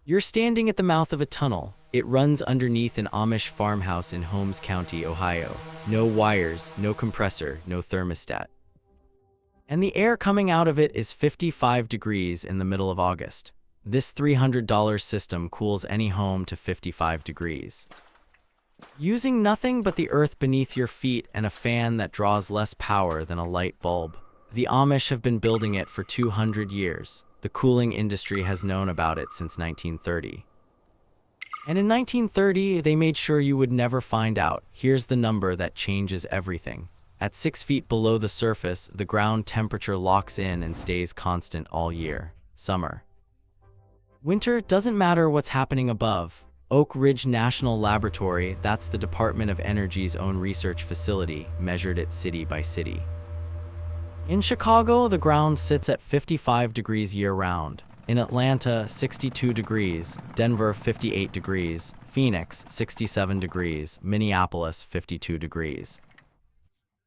You're standing at the mouth of a tunnel. It runs underneath an Amish farmhouse in Holmes County, Ohio. No wires, no compressor, no thermostat. And the air coming out of it is 55 degrees in the middle of August. This $300 system cools any home to 55 degrees. Using nothing but the earth beneath your feet and a fan that draws less power than a light bulb. The Amish have been building it for 200 years. The cooling industry has known about it since 1930. And in 1930, they made sure you would never find out. Here's the number that changes everything. At 6 feet below the surface, the ground temperature locks in and stays constant all year. Summer. Winter doesn't matter what's happening above. Oak Ridge National Laboratory, that's the Department of Energy's own research facility, measured it city by city. In Chicago, the ground sits at 55 degrees year-round. In Atlanta, 62 degrees, Denver, 58 degrees, Phoenix, 67 degrees, Minneapolis, 52 degrees.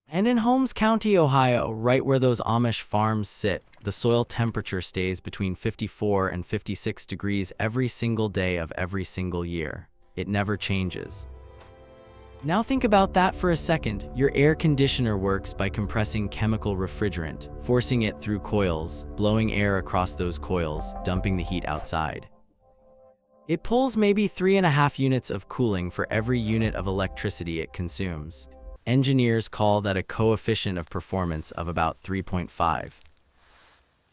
And in Holmes County, Ohio, right where those Amish farms sit, the soil temperature stays between 54 and 56 degrees every single day of every single year. It never changes. Now think about that for a second. Your air conditioner works by compressing chemical refrigerant, forcing it through coils, blowing air across those coils, dumping the heat outside. It pulls maybe 3.5 units of cooling for every unit of electricity it consumes. Engineers call that a coefficient of performance of about 3.5.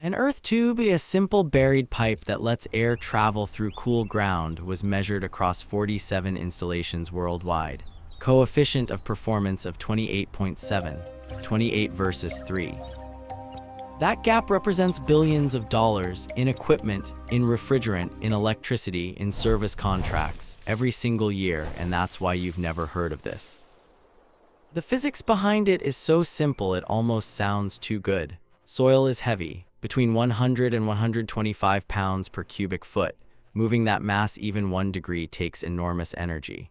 An earth tube, a simple buried pipe that lets air travel through cool ground, was measured across 47 installations worldwide. Coefficient of performance of 28.7, 28 versus 3. That gap represents billions of dollars in equipment, in refrigerant, in electricity, in service contracts, every single year, and that's why you've never heard of this. The physics behind it is so simple it almost sounds too good. Soil is heavy, between 100 and 125 pounds per cubic foot. Moving that mass even 1 degree takes enormous energy.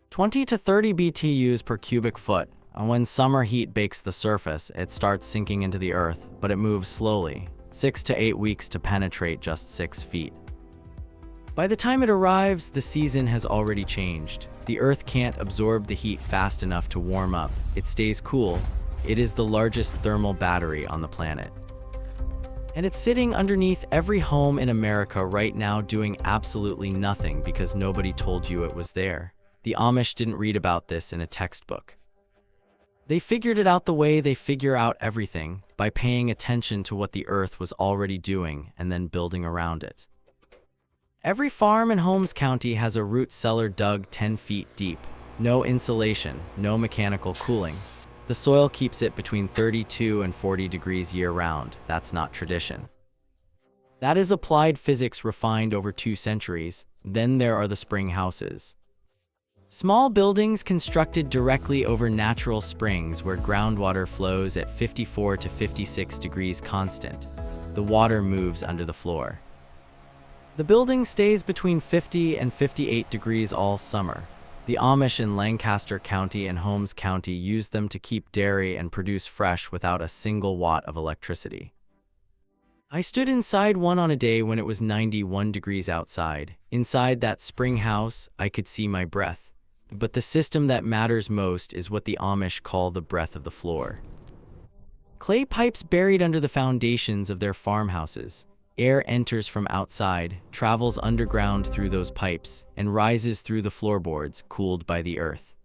20 to 30 BTUs per cubic foot. And when summer heat bakes the surface, it starts sinking into the earth, but it moves slowly, 6 to 8 weeks to penetrate just 6 feet. By the time it arrives, the season has already changed. The earth can't absorb the heat fast enough to warm up. It stays cool. It is the largest thermal battery on the planet. And it's sitting underneath every home in America right now doing absolutely nothing because nobody told you it was there. The Amish didn't read about this in a textbook. They figured it out the way they figure out everything, by paying attention to what the earth was already doing and then building around it. Every farm in Holmes County has a root cellar dug 10 feet deep. No insulation, no mechanical cooling. The soil keeps it between 32 and 40 degrees year-round. That's not tradition. That is applied physics refined over 2 centuries. Then there are the spring houses. Small buildings constructed directly over natural springs where groundwater flows at 54 to 56 degrees constant. The water moves under the floor. The building stays between 50 and 58 degrees all summer. The Amish in Lancaster County and Holmes County use them to keep dairy and produce fresh without a single watt of electricity. I stood inside one on a day when it was 91 degrees outside. Inside that spring house, I could see my breath. But the system that matters most is what the Amish call the breath of the floor. Clay pipes buried under the foundations of their farmhouses. Air enters from outside, travels underground through those pipes, and rises through the floorboards, cooled by the earth.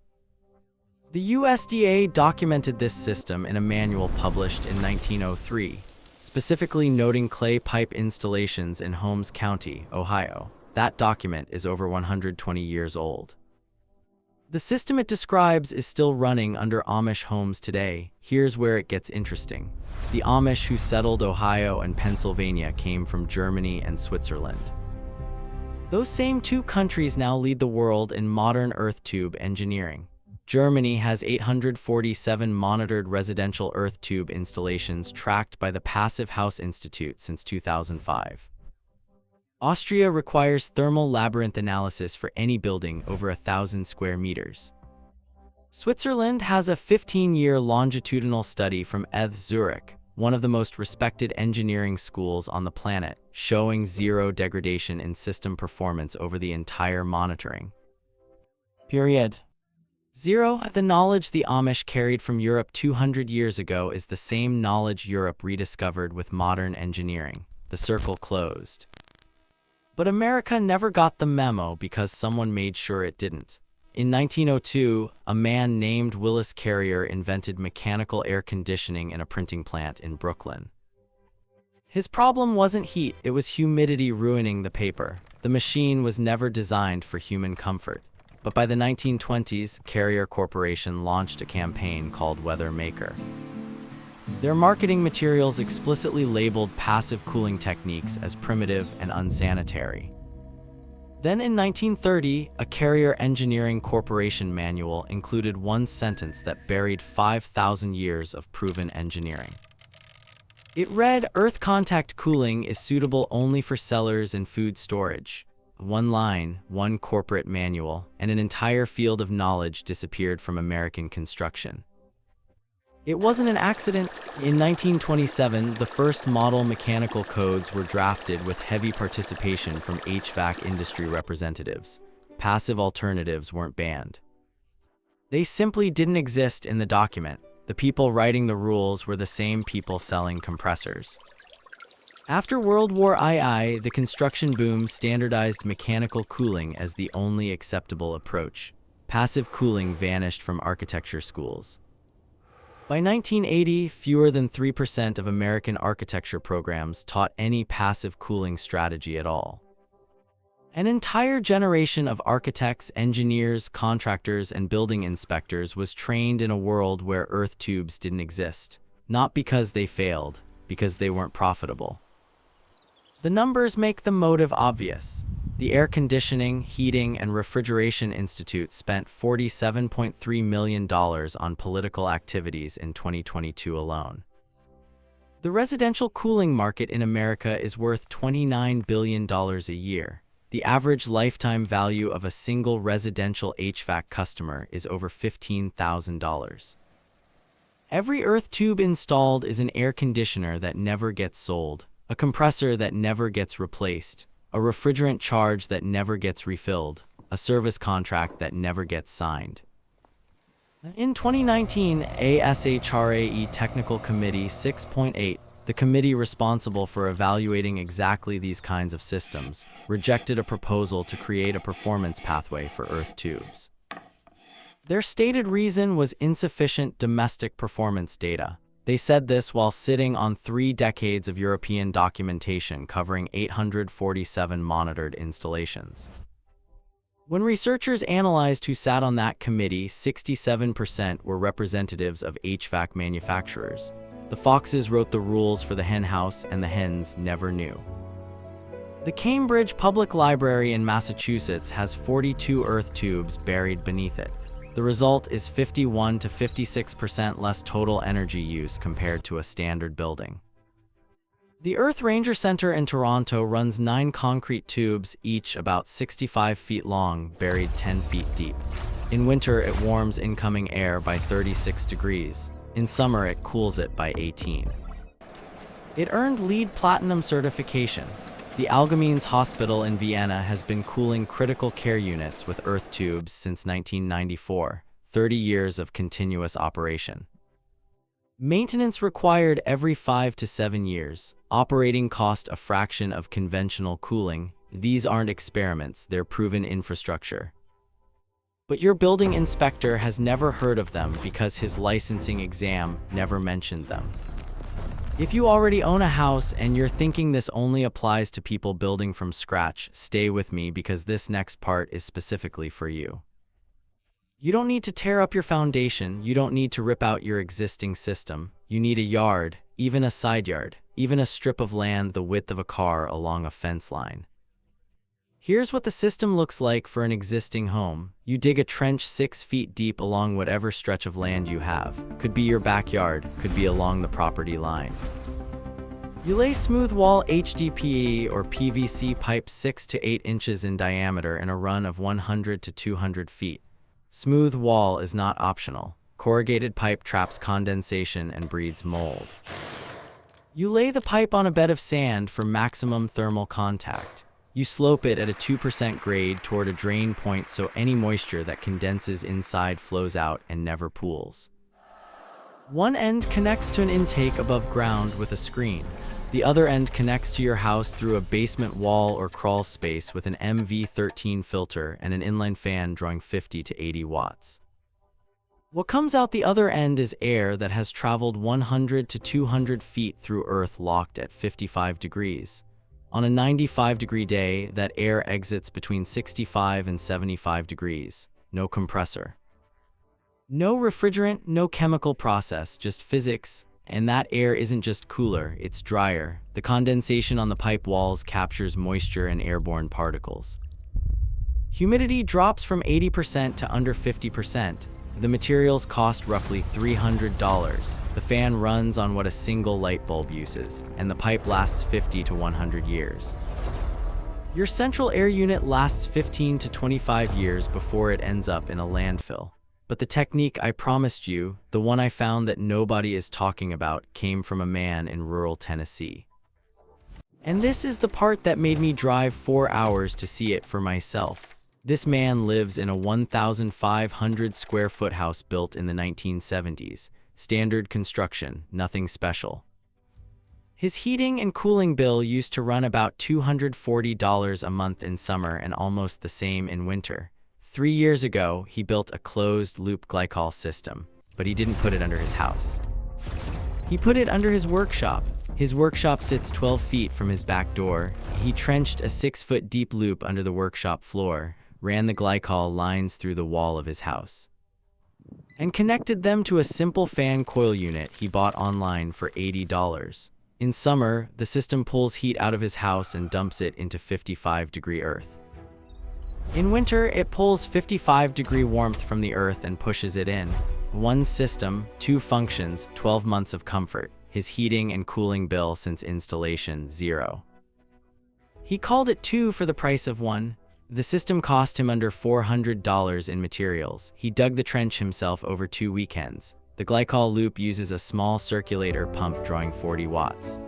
The USDA documented this system in a manual published in 1903, specifically noting clay pipe installations in Holmes County, Ohio. That document is over 120 years old. The system it describes is still running under Amish homes today. Here's where it gets interesting. The Amish who settled Ohio and Pennsylvania came from Germany and Switzerland. Those same 2 countries now lead the world in modern earth tube engineering. Germany has 847 monitored residential earth tube installations tracked by the Passive House Institute since 2005. Austria requires thermal labyrinth analysis for any building over 1,000 square meters. Switzerland has a 15-year longitudinal study from ETH Zurich, one of the most respected engineering schools on the planet, showing zero degradation in system performance over the entire monitoring period. Zero. The knowledge the Amish carried from Europe 200 years ago is the same knowledge Europe rediscovered with modern engineering. The circle closed. But America never got the memo because someone made sure it didn't. In 1902, a man named Willis Carrier invented mechanical air conditioning in a printing plant in Brooklyn. His problem wasn't heat, it was humidity ruining the paper. The machine was never designed for human comfort. But by the 1920s, Carrier Corporation launched a campaign called Weather Maker. Their marketing materials explicitly labeled passive cooling techniques as primitive and unsanitary. Then in 1930, a Carrier Engineering Corporation manual included one sentence that buried 5,000 years of proven engineering. It read, "Earth contact cooling is suitable only for cellars and food storage." One line, one corporate manual, and an entire field of knowledge disappeared from American construction. It wasn't an accident. In 1927, the first model mechanical codes were drafted with heavy participation from HVAC industry representatives. Passive alternatives weren't banned. They simply didn't exist in the document. The people writing the rules were the same people selling compressors. After World War II, the construction boom standardized mechanical cooling as the only acceptable approach. Passive cooling vanished from architecture schools. By 1980, fewer than 3% of American architecture programs taught any passive cooling strategy at all. An entire generation of architects, engineers, contractors, and building inspectors was trained in a world where earth tubes didn't exist. Not because they failed, because they weren't profitable. The numbers make the motive obvious. The Air Conditioning, Heating, and Refrigeration Institute spent $47.3 million on political activities in 2022 alone. The residential cooling market in America is worth $29 billion a year. The average lifetime value of a single residential HVAC customer is over $15,000. Every earth tube installed is an air conditioner that never gets sold, a compressor that never gets replaced, a refrigerant charge that never gets refilled, a service contract that never gets signed. In 2019, ASHRAE Technical Committee 6.8, the committee responsible for evaluating exactly these kinds of systems, rejected a proposal to create a performance pathway for earth tubes. Their stated reason was insufficient domestic performance data. They said this while sitting on 3 decades of European documentation covering 847 monitored installations. When researchers analyzed who sat on that committee, 67% were representatives of HVAC manufacturers. The foxes wrote the rules for the henhouse, and the hens never knew. The Cambridge Public Library in Massachusetts has 42 earth tubes buried beneath it. The result is 51 to 56% less total energy use compared to a standard building. The Earth Ranger Center in Toronto runs 9 concrete tubes, each about 65 feet long, buried 10 feet deep. In winter, it warms incoming air by 36 degrees. In summer, it cools it by 18. It earned LEED Platinum certification. The Allgemeines Hospital in Vienna has been cooling critical care units with earth tubes since 1994, 30 years of continuous operation. Maintenance required every 5 to 7 years. Operating cost a fraction of conventional cooling. These aren't experiments, they're proven infrastructure. But your building inspector has never heard of them because his licensing exam never mentioned them. If you already own a house and you're thinking this only applies to people building from scratch, stay with me because this next part is specifically for you. You don't need to tear up your foundation, you don't need to rip out your existing system. You need a yard, even a side yard, even a strip of land the width of a car along a fence line. Here's what the system looks like for an existing home. You dig a trench 6 feet deep along whatever stretch of land you have. Could be your backyard, could be along the property line. You lay smooth wall HDPE or PVC pipe 6 to 8 inches in diameter in a run of 100 to 200 feet. Smooth wall is not optional. Corrugated pipe traps condensation and breeds mold. You lay the pipe on a bed of sand for maximum thermal contact. You slope it at a 2% grade toward a drain point so any moisture that condenses inside flows out and never pools. One end connects to an intake above ground with a screen. The other end connects to your house through a basement wall or crawl space with an MV13 filter and an inline fan drawing 50 to 80 watts. What comes out the other end is air that has traveled 100 to 200 feet through Earth locked at 55 degrees. On a 95-degree day, that air exits between 65 and 75 degrees. No compressor. No refrigerant, no chemical process, just physics. And that air isn't just cooler, it's drier. The condensation on the pipe walls captures moisture and airborne particles. Humidity drops from 80% to under 50%. The materials cost roughly $300. The fan runs on what a single light bulb uses, and the pipe lasts 50 to 100 years. Your central air unit lasts 15 to 25 years before it ends up in a landfill. But the technique I promised you, the one I found that nobody is talking about, came from a man in rural Tennessee. And this is the part that made me drive 4 hours to see it for myself. This man lives in a 1,500 square foot house built in the 1970s. Standard construction, nothing special. His heating and cooling bill used to run about $240 a month in summer and almost the same in winter. 3 years ago, he built a closed-loop glycol system, but he didn't put it under his house. He put it under his workshop. His workshop sits 12 feet from his back door. He trenched a 6-foot deep loop under the workshop floor, ran the glycol lines through the wall of his house, and connected them to a simple fan coil unit he bought online for $80. In summer, the system pulls heat out of his house and dumps it into 55-degree Earth. In winter, it pulls 55-degree warmth from the Earth and pushes it in. One system, 2 functions, 12 months of comfort. His heating and cooling bill since installation, $0. He called it 2 for the price of 1. The system cost him under $400 in materials. He dug the trench himself over 2 weekends. The glycol loop uses a small circulator pump drawing 40 watts.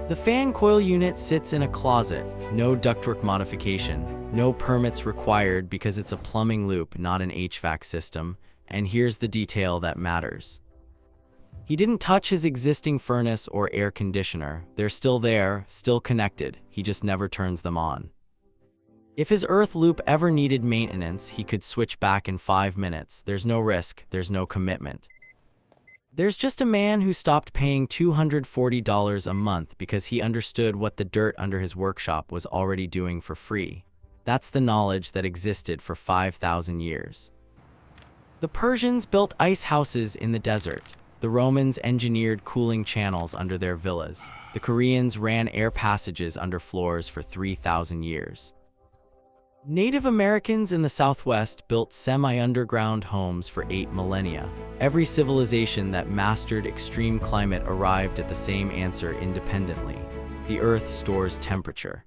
The fan coil unit sits in a closet. No ductwork modification. No permits required because it's a plumbing loop, not an HVAC system. And here's the detail that matters. He didn't touch his existing furnace or air conditioner. They're still there, still connected. He just never turns them on. If his Earth loop ever needed maintenance, he could switch back in 5 minutes. There's no risk, there's no commitment. There's just a man who stopped paying $240 a month because he understood what the dirt under his workshop was already doing for free. That's the knowledge that existed for 5,000 years. The Persians built ice houses in the desert. The Romans engineered cooling channels under their villas. The Koreans ran air passages under floors for 3,000 years. Native Americans in the Southwest built semi-underground homes for 8 millennia. Every civilization that mastered extreme climate arrived at the same answer independently. The Earth stores temperature.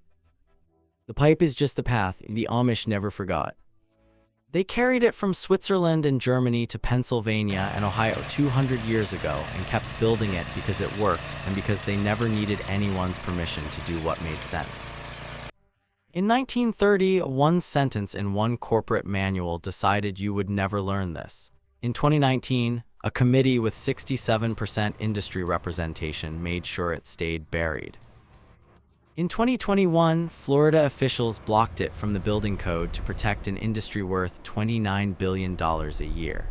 The pipe is just the path the Amish never forgot. They carried it from Switzerland and Germany to Pennsylvania and Ohio 200 years ago and kept building it because it worked and because they never needed anyone's permission to do what made sense. In 1930, one sentence in one corporate manual decided you would never learn this. In 2019, a committee with 67% industry representation made sure it stayed buried. In 2021, Florida officials blocked it from the building code to protect an industry worth $29 billion a year.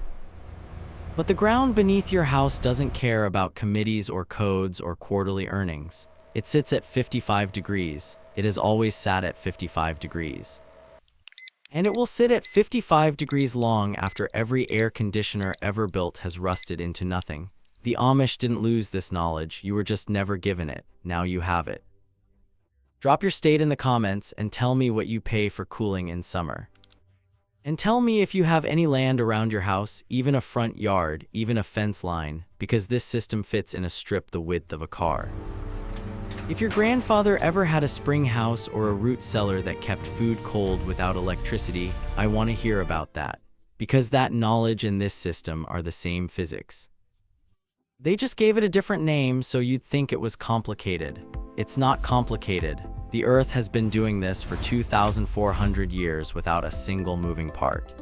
But the ground beneath your house doesn't care about committees or codes or quarterly earnings. It sits at 55 degrees. It has always sat at 55 degrees. And it will sit at 55 degrees long after every air conditioner ever built has rusted into nothing. The Amish didn't lose this knowledge, you were just never given it. Now you have it. Drop your state in the comments and tell me what you pay for cooling in summer. And tell me if you have any land around your house, even a front yard, even a fence line, because this system fits in a strip the width of a car. If your grandfather ever had a spring house or a root cellar that kept food cold without electricity, I want to hear about that, because that knowledge and this system are the same physics. They just gave it a different name so you'd think it was complicated. It's not complicated. The Earth has been doing this for 2,400 years without a single moving part.